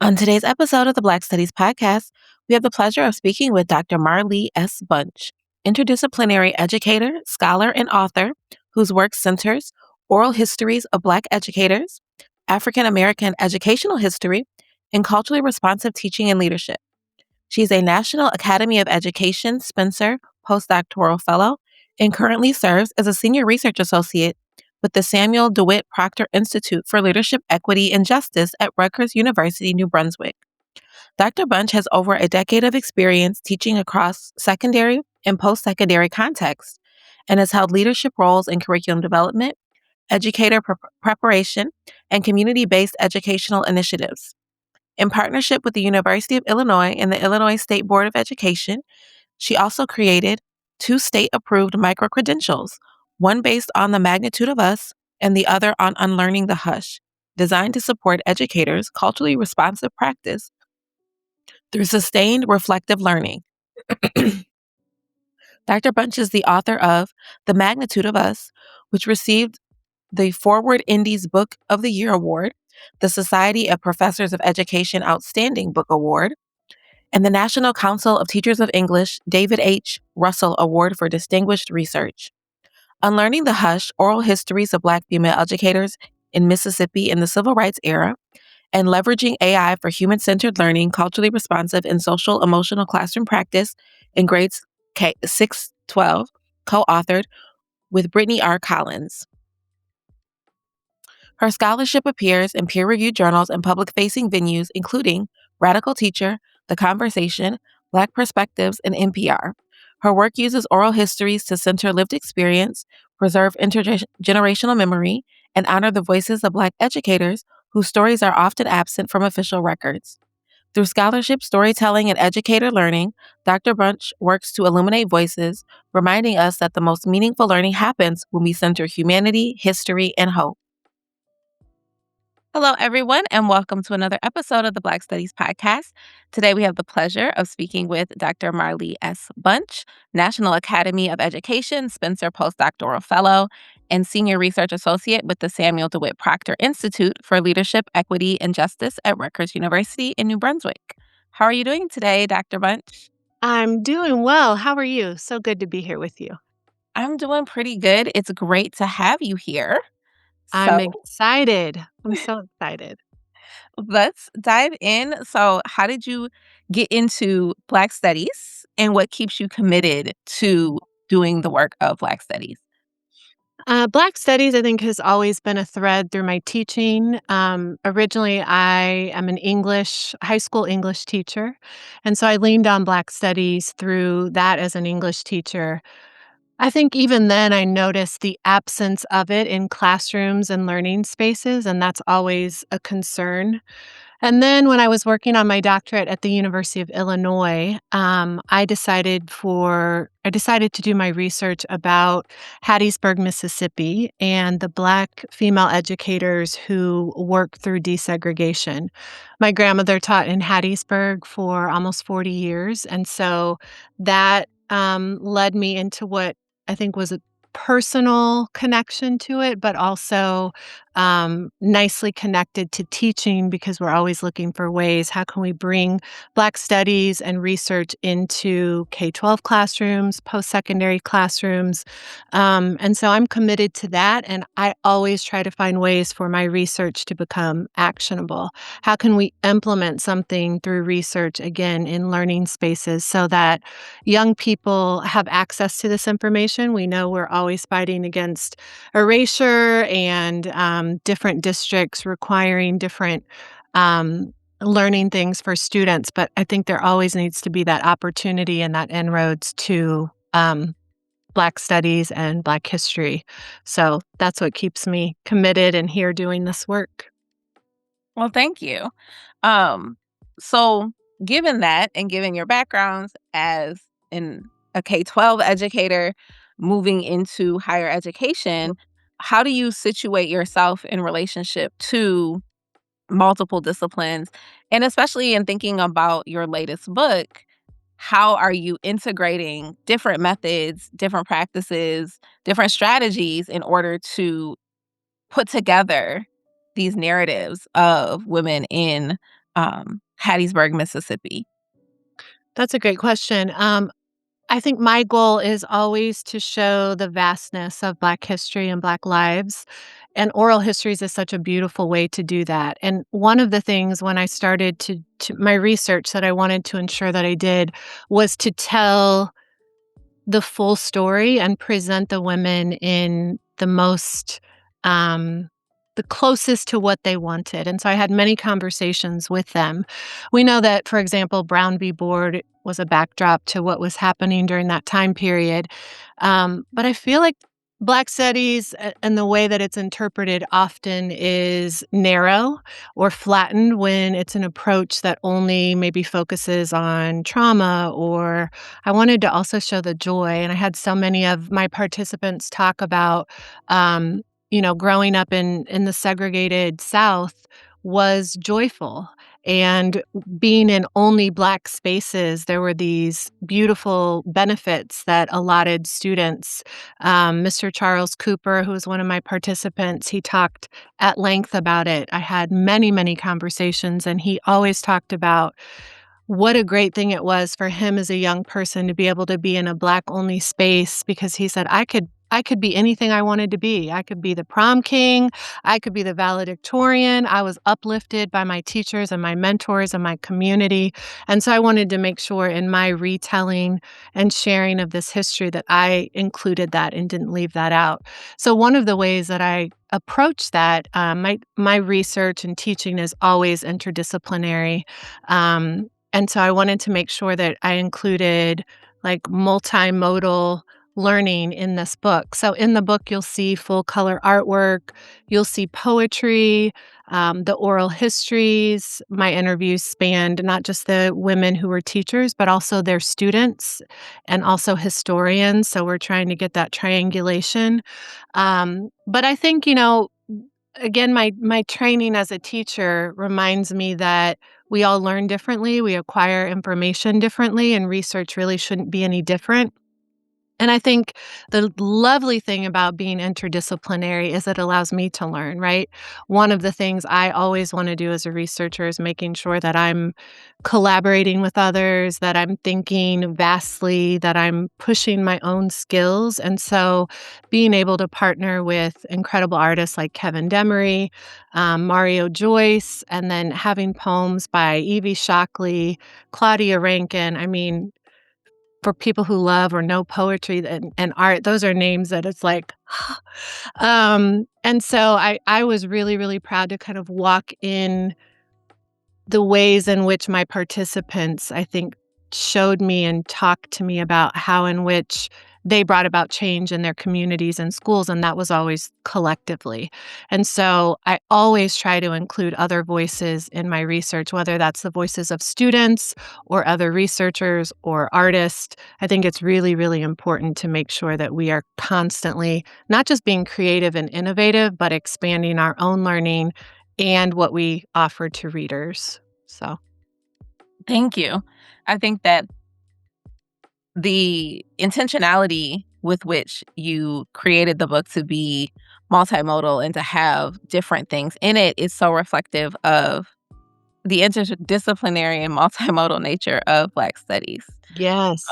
On today's episode of the Black Studies Podcast, we have the pleasure of speaking with Dr. Marlee S. Bunch, interdisciplinary educator, scholar, and author whose work centers oral histories of Black educators, African American educational history, and culturally responsive teaching and leadership. She's a National Academy of Education Spencer Postdoctoral Fellow and currently serves as a Senior Research Associate with the Samuel DeWitt Proctor Institute for Leadership, Equity, and Justice at Rutgers University, New Brunswick. Dr. Bunch has over a decade of experience teaching across secondary and post-secondary contexts and has held leadership roles in curriculum development, educator preparation, and community-based educational initiatives. In partnership with the University of Illinois and the Illinois State Board of Education, she also created 2 state-approved micro-credentials, one based on the magnitude of us and the other on Unlearning the Hush, designed to support educators' culturally responsive practice through sustained reflective learning. Dr. Bunch is the author of The Magnitude of Us, which received the Forward Indies Book of the Year Award, the Society of Professors of Education Outstanding Book Award, and the National Council of Teachers of English David H. Russell Award for Distinguished Research. Unlearning the Hush, Oral Histories of Black Female Educators in Mississippi in the Civil Rights Era, and Leveraging AI for Human-Centered Learning, Culturally Responsive and Social Emotional Classroom Practice in Grades 6-12, co-authored with Brittany R. Collins. Her scholarship appears in peer-reviewed journals and public-facing venues, including Radical Teacher, The Conversation, Black Perspectives, and NPR. Her work uses oral histories to center lived experience, preserve intergenerational memory, and honor the voices of Black educators whose stories are often absent from official records. Through scholarship, storytelling, and educator learning, Dr. Bunch works to illuminate voices, reminding us that the most meaningful learning happens when we center humanity, history, and hope. Hello, everyone, and welcome to another episode of the Black Studies Podcast. Today, we have the pleasure of speaking with Dr. Marlee S. Bunch, National Academy of Education Spencer Postdoctoral Fellow, and Senior Research Associate with the Samuel DeWitt Proctor Institute for Leadership, Equity, and Justice at Rutgers University in New Brunswick. How are you doing today, Dr. Bunch? I'm doing well. How are you? So good to be here with you. I'm doing pretty good. It's great to have you here. I'm So excited. I'm so excited. let's dive in. So, how did you get into Black Studies and what keeps you committed to doing the work of Black Studies? Black Studies, I think, has always been a thread through my teaching. Originally, I am an high school English teacher. And so I leaned on Black Studies through that as an English teacher. I think even then I noticed the absence of it in classrooms and learning spaces, and that's always a concern. And then when I was working on my doctorate at the University of Illinois, I decided to do my research about Hattiesburg, Mississippi, and the Black female educators who work through desegregation. My grandmother taught in Hattiesburg for almost 40 years, and so that led me into what I think was a personal connection to it, but also nicely connected to teaching because we're always looking for ways, how can we bring Black studies and research into K-12 classrooms, post-secondary classrooms. And so I'm committed to that, and I always try to find ways for my research to become actionable. How can we implement something through research, again, in learning spaces so that young people have access to this information? We know we're always fighting against erasure and different districts requiring different learning things for students. But I think there always needs to be that opportunity and that inroads to Black studies and Black history. So that's what keeps me committed and here doing this work. Well, thank you. So, given that and given your backgrounds as a K-12 educator moving into higher education, how do you situate yourself in relationship to multiple disciplines? And especially in thinking about your latest book, how are you integrating different methods, different practices, different strategies in order to put together these narratives of women in Hattiesburg, Mississippi? That's a great question. I think my goal is always to show the vastness of Black history and Black lives. And oral histories is such a beautiful way to do that. And one of the things when I started to my research that I wanted to ensure that I did was to tell the full story and present the women in the most, the closest to what they wanted. And so I had many conversations with them. We know that, for example, Brown v. Board was a backdrop to what was happening during that time period. But I feel like Black studies and the way that it's interpreted often is narrow or flattened when it's an approach that only maybe focuses on trauma. Or I wanted to also show the joy. And I had so many of my participants talk about, growing up in the segregated South was joyful. And being in only Black spaces, there were these beautiful benefits that allotted students. Mr. Charles Cooper, who was one of my participants, he talked at length about it. I had many, many conversations, and he always talked about what a great thing it was for him as a young person to be able to be in a Black-only space, because he said, I could be anything I wanted to be. I could be the prom king. I could be the valedictorian. I was uplifted by my teachers and my mentors and my community. And so I wanted to make sure in my retelling and sharing of this history that I included that and didn't leave that out. So one of the ways that I approach that, my research and teaching is always interdisciplinary. And so I wanted to make sure that I included like multimodal learning in this book. So in the book, you'll see full color artwork, you'll see poetry, the oral histories. My interviews spanned not just the women who were teachers, but also their students and also historians. So we're trying to get that triangulation. But I think, again, my training as a teacher reminds me that we all learn differently, we acquire information differently, and research really shouldn't be any different. And I think the lovely thing about being interdisciplinary is it allows me to learn, right? One of the things I always want to do as a researcher is making sure that I'm collaborating with others, that I'm thinking vastly, that I'm pushing my own skills. And so being able to partner with incredible artists like Kevin Demery, Mario Joyce, and then having poems by Evie Shockley, Claudia Rankin. I mean, for people who love or know poetry and art, those are names that it's like, and so I was really, really proud to kind of walk in the ways in which my participants, I think, showed me and talked to me about how in which they brought about change in their communities and schools, and that was always collectively. And so I always try to include other voices in my research, whether that's the voices of students or other researchers or artists. I think it's really, really important to make sure that we are constantly not just being creative and innovative, but expanding our own learning and what we offer to readers. So, Thank you. I think that the intentionality with which you created the book to be multimodal and to have different things in it is so reflective of the interdisciplinary and multimodal nature of Black studies. yes.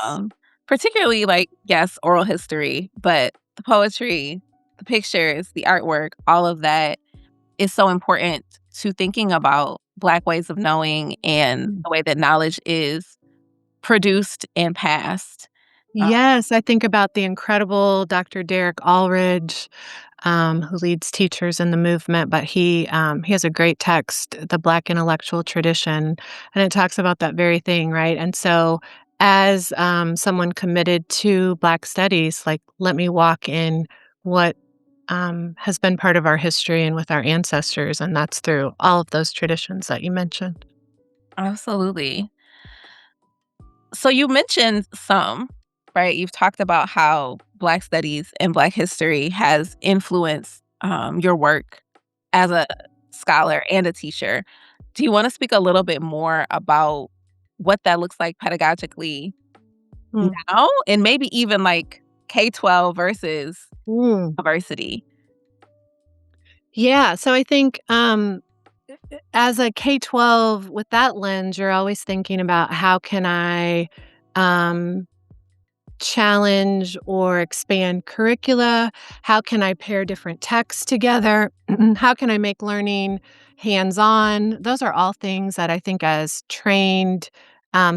Particularly, like, yes, oral history, but the poetry, the pictures, the artwork, all of that is so important to thinking about Black ways of knowing and Mm. the way that knowledge is produced and passed. Uh, Yes, I think about the incredible Dr. Derek Allridge, who leads teachers in the movement, but he has a great text, The Black Intellectual Tradition, and it talks about that very thing, right? And so as, someone committed to Black studies, like, let me walk in what, has been part of our history and with our ancestors, and that's through all of those traditions that you mentioned. Absolutely. So you mentioned some, right? You've talked about how Black studies and Black history has influenced your work as a scholar and a teacher. Do you want to speak a little bit more about what that looks like pedagogically Mm. now, and maybe even like K-12 versus Mm. university? Yeah, so I think, as a K-12 with that lens, you're always thinking about how can I, um, challenge or expand curricula? How can I pair different texts together? How can I make learning hands-on? Those are all things that I think as trained,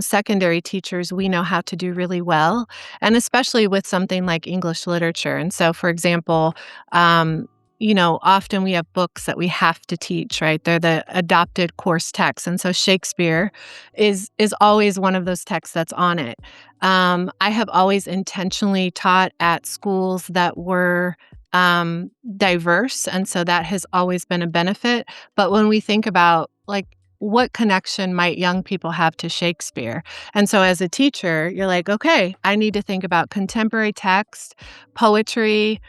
secondary teachers, we know how to do really well, and especially with something like English literature. And so, for example, often we have books that we have to teach, right? They're the adopted course text, and so Shakespeare is always one of those texts that's on it. I have always intentionally taught at schools that were diverse, and so that has always been a benefit. But when we think about like what connection might young people have to Shakespeare? And so as a teacher, you're like, okay, I need to think about contemporary text, poetry,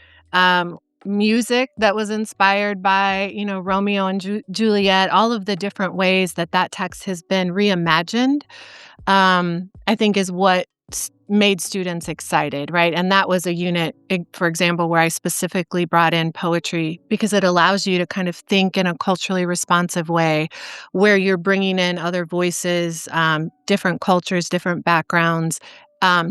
music that was inspired by, Romeo and Juliet, all of the different ways that that text has been reimagined, I think is what made students excited, right? And that was a unit, for example, where I specifically brought in poetry because it allows you to kind of think in a culturally responsive way where you're bringing in other voices, different cultures, different backgrounds.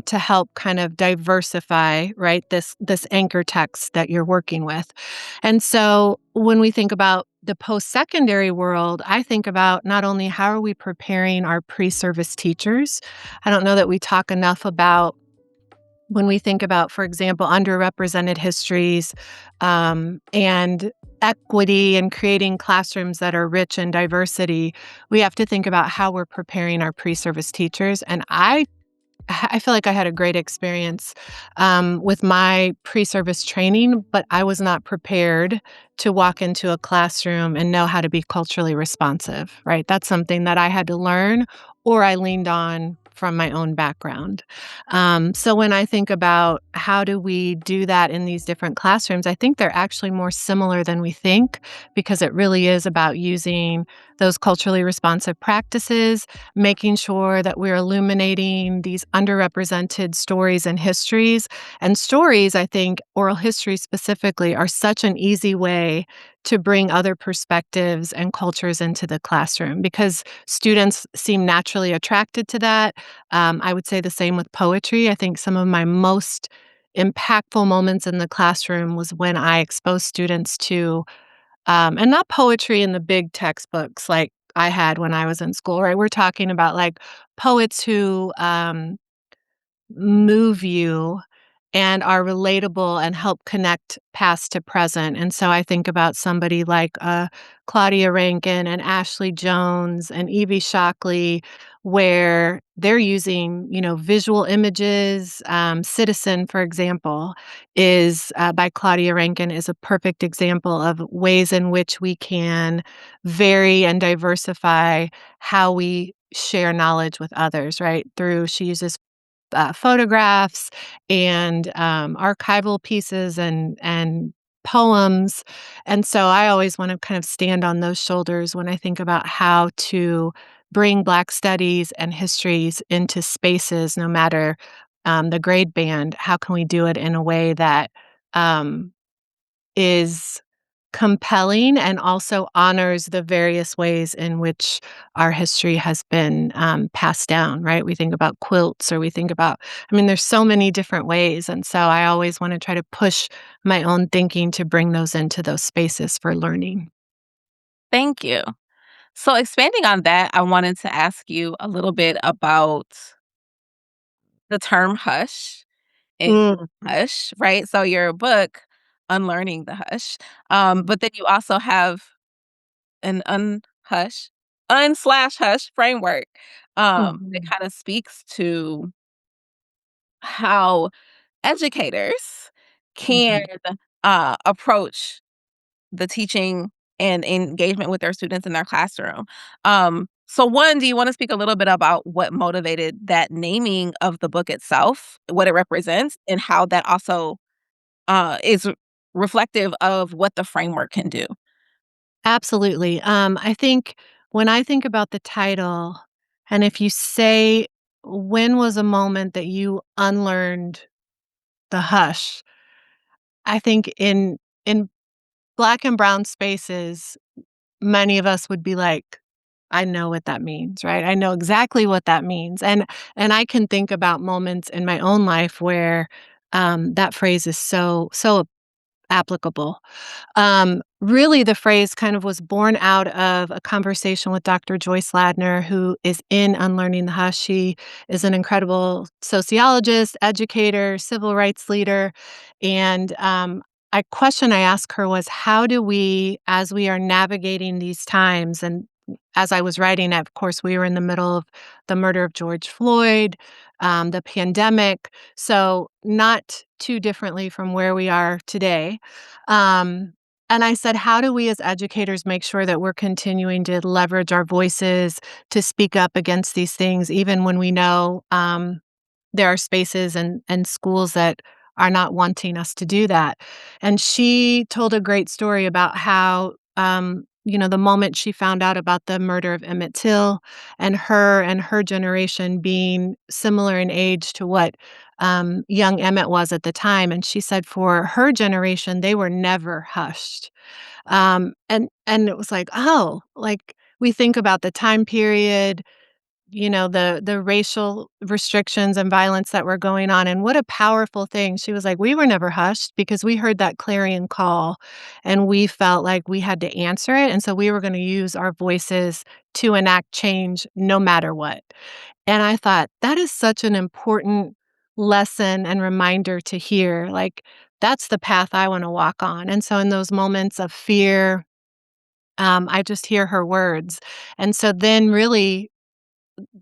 To help kind of diversify, right, this anchor text that you're working with. And so when we think about the post-secondary world, I think about not only how are we preparing our pre-service teachers. I don't know that we talk enough about when we think about, for example, underrepresented histories, and equity and creating classrooms that are rich in diversity, we have to think about how we're preparing our pre-service teachers. And I feel like I had a great experience, with my pre-service training, but I was not prepared to walk into a classroom and know how to be culturally responsive, right? That's something that I had to learn or I leaned on from my own background. So when I think about how do we do that in these different classrooms, I think they're actually more similar than we think because it really is about using those culturally responsive practices, making sure that we're illuminating these underrepresented stories and histories. And stories, I think, oral history specifically, are such an easy way to bring other perspectives and cultures into the classroom because students seem naturally attracted to that. I would say the same with poetry. I think some of my most impactful moments in the classroom was when I exposed students to and not poetry in the big textbooks like I had when I was in school, right? We're talking about like poets who move you and are relatable and help connect past to present. And so I think about somebody like Claudia Rankin and Ashley Jones and Evie Shockley, where they're using, visual images. Citizen, for example, is by Claudia Rankin is a perfect example of ways in which we can vary and diversify how we share knowledge with others, right? She uses photographs and archival pieces and poems. And so I always want to kind of stand on those shoulders when I think about how to bring Black studies and histories into spaces, no matter the grade band. How can we do it in a way that um, is compelling and also honors the various ways in which our history has been passed down, right? We think about quilts or we think about, I mean, there's so many different ways. And so I always want to try to push my own thinking to bring those into those spaces for learning. Thank you. So, expanding on that, I wanted to ask you a little bit about the term hush and Mm. hush, right? So, your book, Unlearning the Hush, but then you also have an unhush, unslash hush framework that Mhm. kind of speaks to how educators can Mhm. approach the teaching and engagement with their students in their classroom. So one, do you want to speak a little bit about what motivated that naming of the book itself, what it represents, and how that also is reflective of what the framework can do? Absolutely. I think when I think about the title, and if you say, when was a moment that you unlearned the hush? I think in Black and brown spaces, many of us would be like, "I know what that means," right? I know exactly what that means, and I can think about moments in my own life where, that phrase is so applicable. Really, the phrase kind of was born out of a conversation with Dr. Joyce Ladner, who is in Unlearning the Hush. She is an incredible sociologist, educator, civil rights leader. And a question I asked her was, how do we, as we are navigating these times, and as I was writing, of course, we were in the middle of the murder of George Floyd, the pandemic. So, not too differently from where we are today. Um, and I said, how do we as educators make sure that we're continuing to leverage our voices to speak up against these things, even when we know there are spaces and schools that are not wanting us to do that? And she told a great story about how, the moment she found out about the murder of Emmett Till and her generation being similar in age to what young Emmett was at the time. And she said for her generation, they were never hushed. And it was like, oh, like we think about the time period, the racial restrictions and violence that were going on, and what a powerful thing. She was like, "We were never hushed because we heard that clarion call, and we felt like we had to answer it, and so we were gonna use our voices to enact change no matter what." And I thought, that is such an important lesson and reminder to hear, like, that's the path I wanna walk on, and so in those moments of fear, I just hear her words, and so then really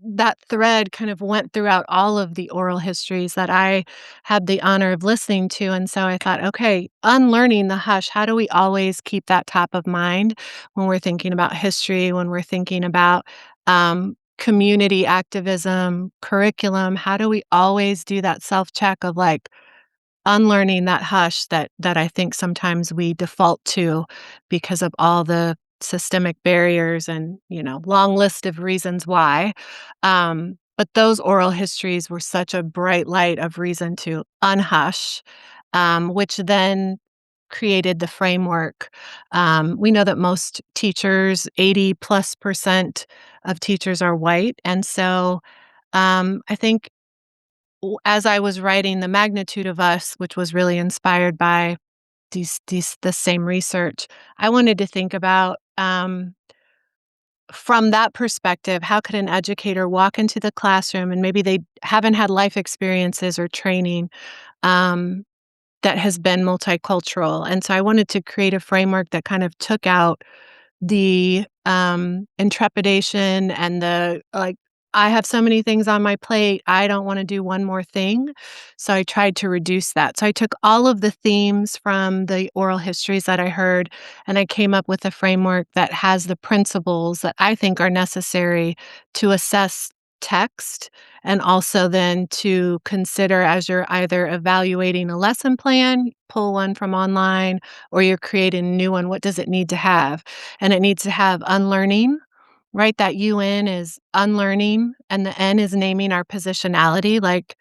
that thread kind of went throughout all of the oral histories that I had the honor of listening to, and so I thought, "Okay, unlearning the hush, how do we always keep that top of mind when we're thinking about history, when we're thinking about, community activism, curriculum? How do we always do that self-check of, like, unlearning that hush that I think sometimes we default to because of all the systemic barriers and, long list of reasons why. But those oral histories were such a bright light of reason to unhush, which then created the framework. We know that most teachers, 80 plus percent of teachers are white. And so I think as I was writing The Magnitude of Us, which was really inspired by the same research, I wanted to think about, from that perspective, how could an educator walk into the classroom and maybe they haven't had life experiences or training, um, that has been multicultural, and so I wanted to create a framework that kind of took out the, intrepidation and the, like, "I have so many things on my plate, I don't wanna do one more thing." So I tried to reduce that. So I took all of the themes from the oral histories that I heard, and I came up with a framework that has the principles that I think are necessary to assess text, and also then to consider as you're either evaluating a lesson plan, pull one from online, or you're creating a new one, what does it need to have? And it needs to have unlearning, right? That UN is unlearning, and the N is naming our positionality. Like,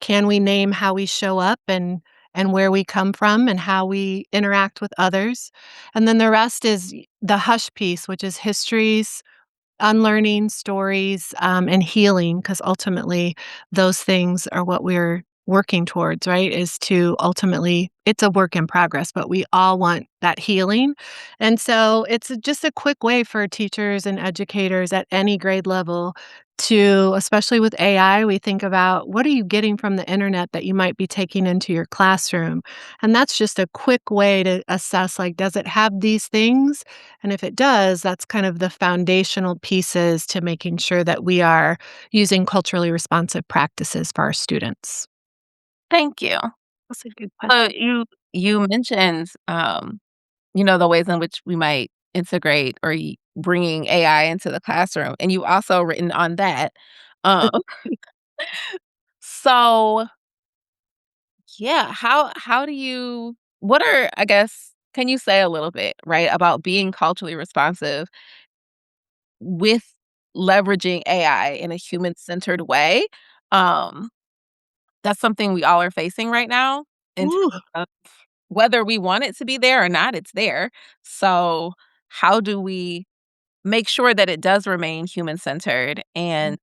can we name how we show up and where we come from and how we interact with others? And then the rest is the hush piece, which is histories, unlearning, stories, and healing, because ultimately those things are what we're working towards, right? Is to ultimately, it's a work in progress, but we all want that healing. And so it's just a quick way for teachers and educators at any grade level to, especially with AI, we think about what are you getting from the internet that you might be taking into your classroom? And that's just a quick way to assess, like, does it have these things? And if it does, that's kind of the foundational pieces to making sure that we are using culturally responsive practices for our students. Thank you. That's a good So question. you mentioned, the ways in which we might integrate or bringing AI into the classroom, and you also written on that. Um, so yeah, how do you? What are I guess? Can you say a little bit right about being culturally responsive with leveraging AI in a human centered way? Um, that's something we all are facing right now in Ooh. terms of whether we want it to be there or not, it's there. So, how do we make sure that it does remain human-centered and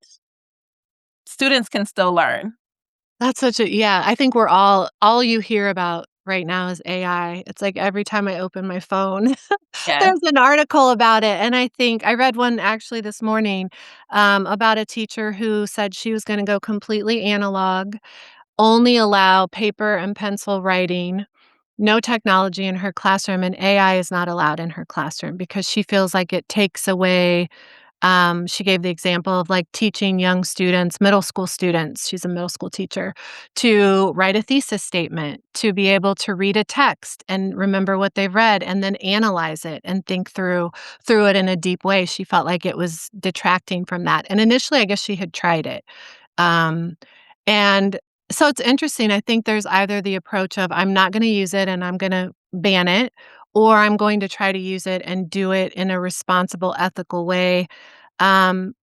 students can still learn. That's such a yeah, I think we're all you hear about right now is AI. It's like every time I open my phone, Yes. there's an article about it, and I think I read one actually this morning, about a teacher who said she was gonna go completely analog, only allow paper and pencil writing, no technology in her classroom, and AI is not allowed in her classroom because she feels like it takes away she gave the example of, like, teaching young students, middle school students, she's a middle school teacher, to write a thesis statement, to be able to read a text and remember what they've read and then analyze it and think through it in a deep way. She felt like it was detracting from that, and initially, I guess she had tried it. Um, and so it's interesting, I think there's either the approach of, "I'm not gonna use it and I'm gonna ban it," or, "I'm going to try to use it and do it in a responsible, ethical way." Um,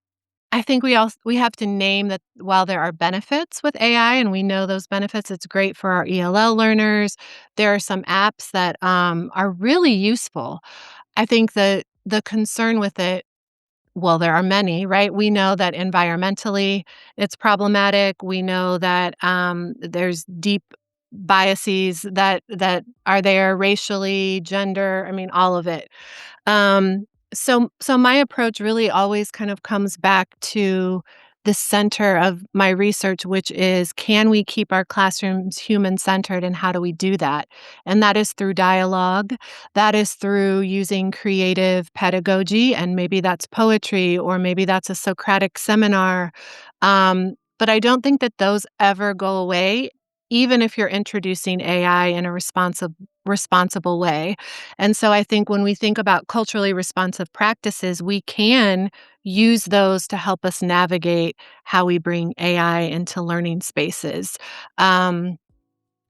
I think we have to name that while there are benefits with AI and we know those benefits, it's great for our ELL learners. There are some apps that, are really useful. I think the concern with it well, there are many, right? We know that environmentally it's problematic. We know that, there's deep biases that are there racially, gender, I mean, all of it. So my approach really always kind of comes back to the center of my research, which is can we keep our classrooms human centered and how do we do that? And that is through dialogue. That is through using creative pedagogy, and maybe that's poetry or maybe that's a Socratic seminar. But I don't think that those ever go away, even if you're introducing AI in a responsible way. And so I think when we think about culturally responsive practices, we can use those to help us navigate how we bring AI into learning spaces. Um,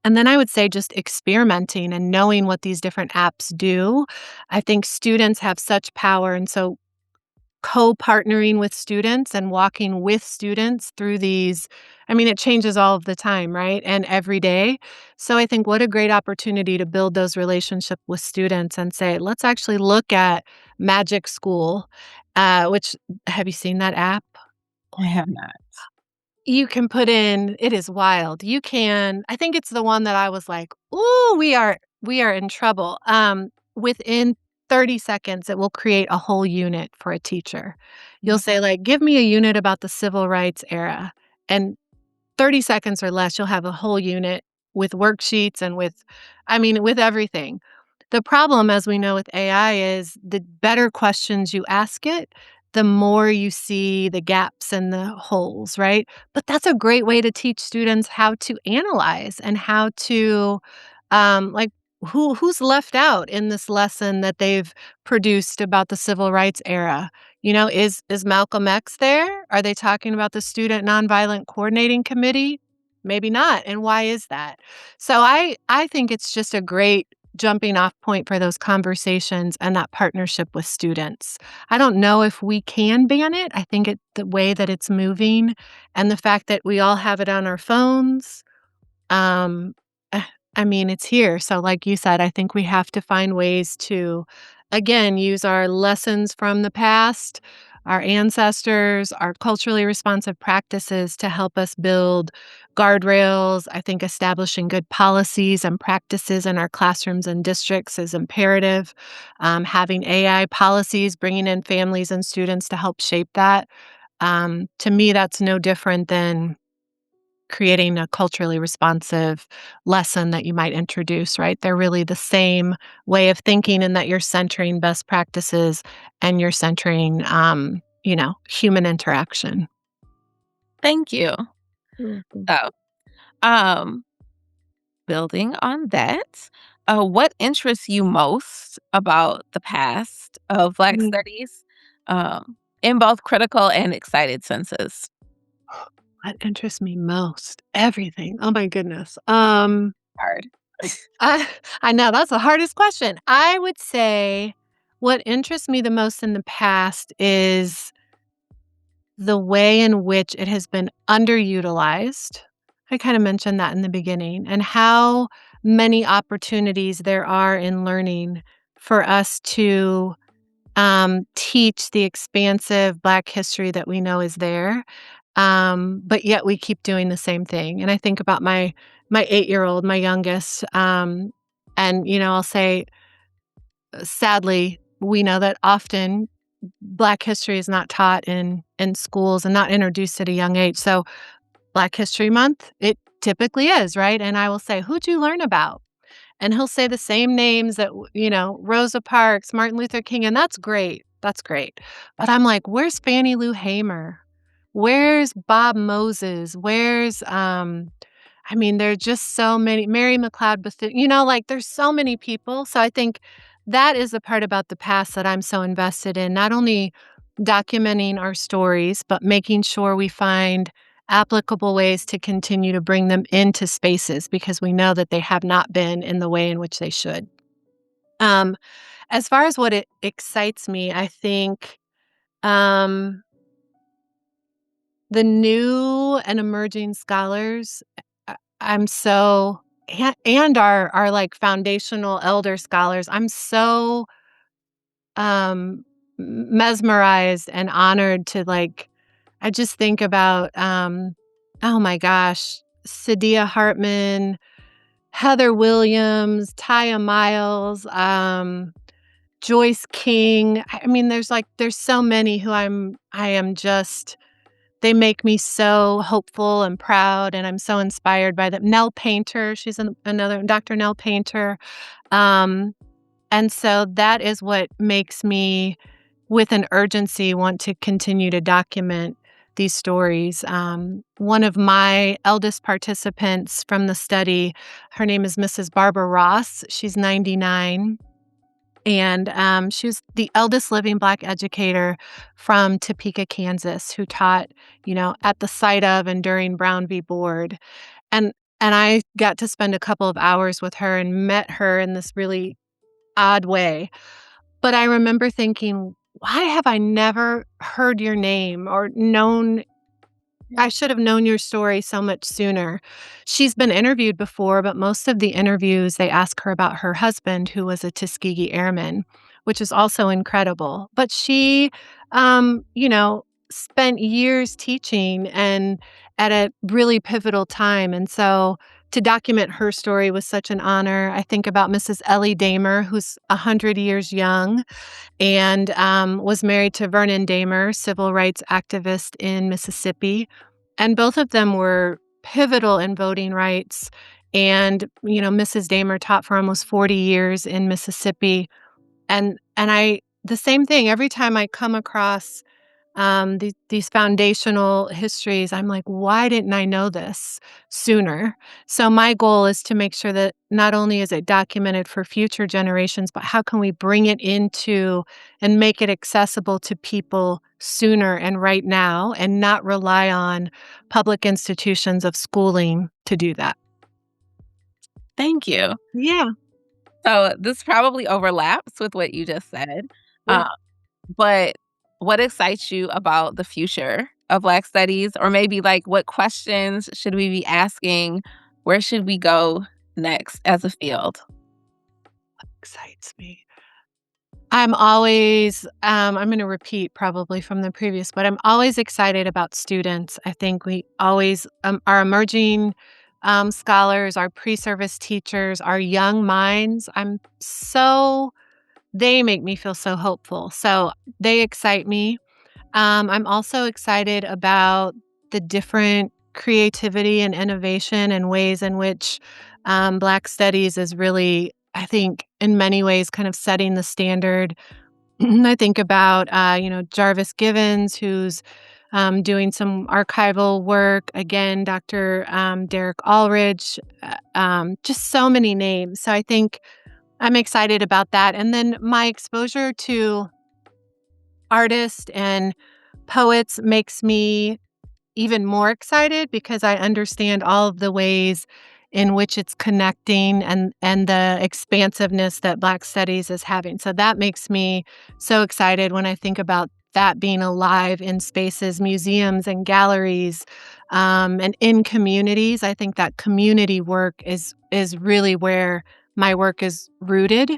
and then I would say just experimenting and knowing what these different apps do. I think students have such power. And so co-partnering with students and walking with students through these I mean, it changes all of the time, right? And every day. So I think what a great opportunity to build those relationships with students and say, let's actually look at Magic School, which have you seen that app? I have not. You can put in it is wild. You can I think it's the one that I was like, "Ooh, we are in trouble." Within 30 seconds, it will create a whole unit for a teacher. You'll say, like, "Give me a unit about the civil rights era," and 30 seconds or less, you'll have a whole unit with worksheets and with I mean, with everything. The problem, as we know with AI, is the better questions you ask it, the more you see the gaps and the holes, right? But that's a great way to teach students how to analyze and how to, like, who's left out in this lesson that they've produced about the civil rights era? You know, is Malcolm X there? Are they talking about the Student Nonviolent Coordinating Committee? Maybe not. And why is that? So I think it's just a great jumping off point for those conversations and that partnership with students. I don't know if we can ban it. I think the way that it's moving and the fact that we all have it on our phones, um, eh, I mean, it's here. So, like you said, I think we have to find ways to, again, use our lessons from the past, our ancestors, our culturally responsive practices to help us build guardrails. I think establishing good policies and practices in our classrooms and districts is imperative. Having AI policies, bringing in families and students to help shape that. To me, that's no different than creating a culturally responsive lesson that you might introduce, right? They're really the same way of thinking in that you're centering best practices and you're centering, human interaction. Thank you. Mhm. So, um, building on that, what interests you most about the past of Black Mhm. studies, in both critical and excited senses? What interests me most? Everything. Oh my goodness. Hard. I I know that's the hardest question. I would say what interests me the most in the past is the way in which it has been underutilized. I kind of mentioned that in the beginning, and how many opportunities there are in learning for us to teach the expansive Black history that we know is there. But yet we keep doing the same thing. And I think about my 8-year-old, my youngest, and I'll say, sadly, we know that often Black history is not taught in schools and not introduced at a young age. So Black History Month, it typically is, right? And I will say, "Who'd you learn about?" And he'll say the same names that, Rosa Parks, Martin Luther King, and that's great. That's great. But I'm like, "Where's Fannie Lou Hamer? Where's Bob Moses? Where's, I mean, there are just so many, Mary McLeod Bethune, like, there's so many people." So I think that is the part about the past that I'm so invested in, not only documenting our stories, but making sure we find applicable ways to continue to bring them into spaces because we know that they have not been in the way in which they should. Um, as far as what it excites me, I think um, the new and emerging scholars, I'm so and our like foundational elder scholars, I'm so mesmerized and honored to like I just think about oh my gosh, Sadia Hartman, Heather Williams, Taya Miles, Joyce King. I mean, there's so many who I am just they make me so hopeful and proud, and I'm so inspired by them. Nell Painter, she's another Dr. Nell Painter. Um, and so that is what makes me, with an urgency, want to continue to document these stories. One of my eldest participants from the study, her name is Mrs. Barbara Ross. She's 99. And she was the eldest living Black educator from Topeka, Kansas, who taught, at the site of and during Brown v. Board. And I got to spend a couple of hours with her and met her in this really odd way. But I remember thinking, why have I never heard your name or known I should have known your story so much sooner. She's been interviewed before, but most of the interviews, they ask her about her husband, who was a Tuskegee Airman, which is also incredible. But she, spent years teaching and at a really pivotal time. And so to document her story was such an honor. I think about Mrs. Ellie Damer, who's 100 years young and was married to Vernon Damer, civil rights activist in Mississippi. And both of them were pivotal in voting rights. And, Mrs. Damer taught for almost 40 years in Mississippi. The same thing, every time I come across these foundational histories, I'm like, why didn't I know this sooner? So my goal is to make sure that not only is it documented for future generations, but how can we bring it into and make it accessible to people sooner and right now and not rely on public institutions of schooling to do that? Thank you. Yeah. So this probably overlaps with what you just said. Yeah. But what excites you about the future of Black studies? Or maybe like what questions should we be asking? Where should we go next as a field? Excites me. I'm always, I'm going to repeat probably from the previous, but I'm always excited about students. I think we always, our emerging scholars, our pre-service teachers, our young minds. They make me feel so hopeful. So they excite me. I'm also excited about the different creativity and innovation and ways in which Black studies is really, I think, in many ways, kind of setting the standard. I think about, Jarvis Givens, who's doing some archival work. Again, Dr. Derek Ulrich, just so many names. So I think I'm excited about that. And then my exposure to artists and poets makes me even more excited because I understand all of the ways in which it's connecting and the expansiveness that Black studies is having. So that makes me so excited when I think about that being alive in spaces, museums and galleries, and in communities. I think that community work is really where my work is rooted.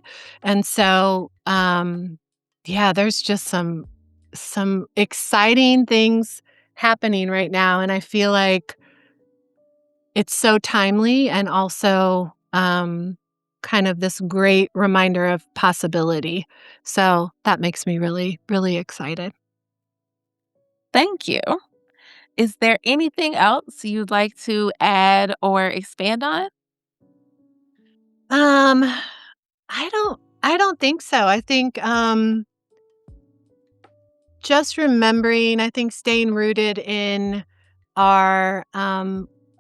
And so Yeah, there's just some exciting things happening right now, and I feel like it's so timely and also, kind of this great reminder of possibility. So, that makes me really, really excited. Thank you. Is there anything else you'd like to add or expand on? Um, I don't think so. I think, just remembering, I think staying rooted in our,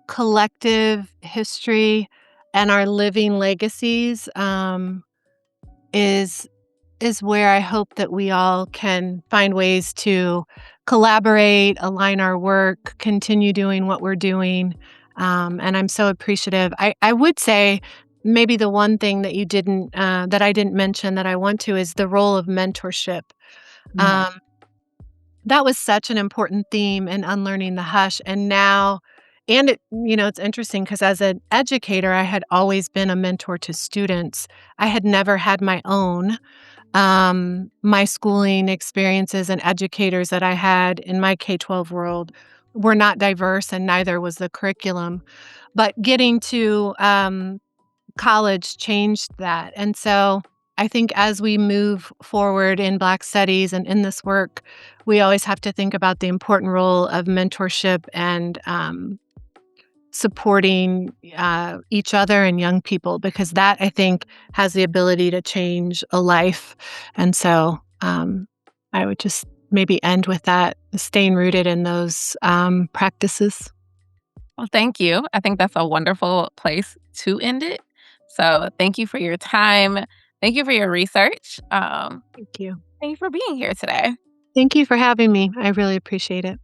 collective history and our living legacies, is where I hope that we all can find ways to collaborate, align our work, continue doing what we're doing, and I'm so appreciative. I would say maybe the one thing that you didn't, that I didn't mention that I want to is the role of mentorship. Mhm. Um, that was such an important theme in Unlearning the Hush, and now and it's interesting because as an educator, I had always been a mentor to students. I had never had my own. My schooling experiences and educators that I had in my K-12 world were not diverse, and neither was the curriculum. But getting to, college changed that, and so I think as we move forward in Black studies and in this work, we always have to think about the important role of mentorship and, supporting, each other and young people because that, I think, has the ability to change a life, and so, I would just maybe end with that, staying rooted in those, practices. Well, thank you. I think that's a wonderful place to end it. So, thank you for your time. Thank you for your research. Thank you. Thank you for being here today. Thank you for having me. I really appreciate it.